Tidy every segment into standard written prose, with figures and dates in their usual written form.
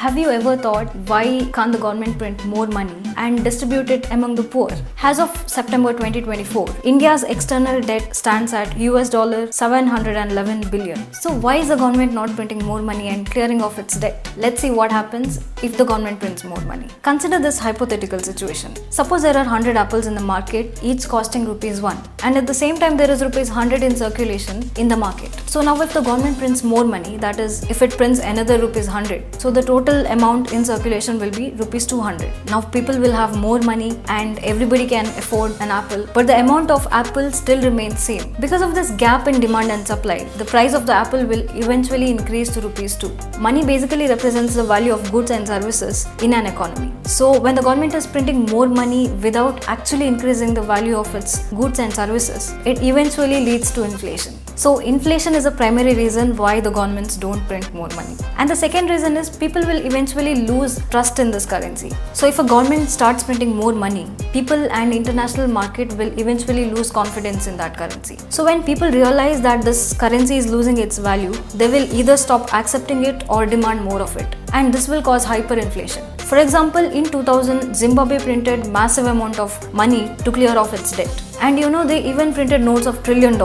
Have you ever thought why can't the government print more money and distribute it among the poor? As of September 2024, India's external debt stands at US $711 billion. So why is the government not printing more money and clearing off its debt? Let's see what happens if the government prints more money. Consider this hypothetical situation. Suppose there are 100 apples in the market, each costing ₹1, and at the same time there is ₹100 in circulation in the market. So now if the government prints more money, that is, if it prints another ₹100, so the total amount in circulation will be ₹200. Now people will have more money and everybody can afford an apple, but the amount of apple still remains same. Because of this gap in demand and supply, the price of the apple will eventually increase to ₹2. Money basically represents the value of goods and services in an economy. So when the government is printing more money without actually increasing the value of its goods and services, it eventually leads to inflation. So inflation is a primary reason why the governments don't print more money. And the second reason is people will eventually lose trust in this currency. So if a government starts printing more money, people and international market will eventually lose confidence in that currency. So when people realize that this currency is losing its value, they will either stop accepting it or demand more of it. And this will cause hyperinflation. For example, in 2000, Zimbabwe printed massive amount of money to clear off its debt. And they even printed notes of $1 trillion.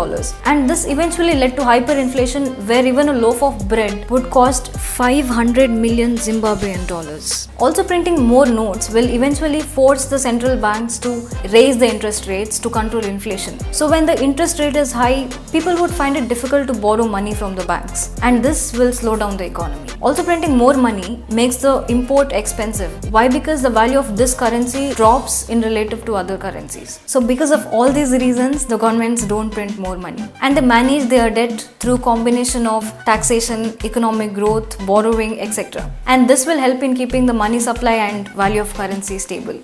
And this eventually led to hyperinflation, where even a loaf of bread would cost 500 million Zimbabwean dollars. Also, printing more notes will eventually force the central banks to raise the interest rates to control inflation. So when the interest rate is high, people would find it difficult to borrow money from the banks. And this will slow down the economy. Also, printing more money makes the import expensive. Why? Because the value of this currency drops in relative to other currencies. So because of all these reasons, the governments don't print more money, and they manage their debt through combination of taxation, economic growth, borrowing, etc. And this will help in keeping the money supply and value of currency stable.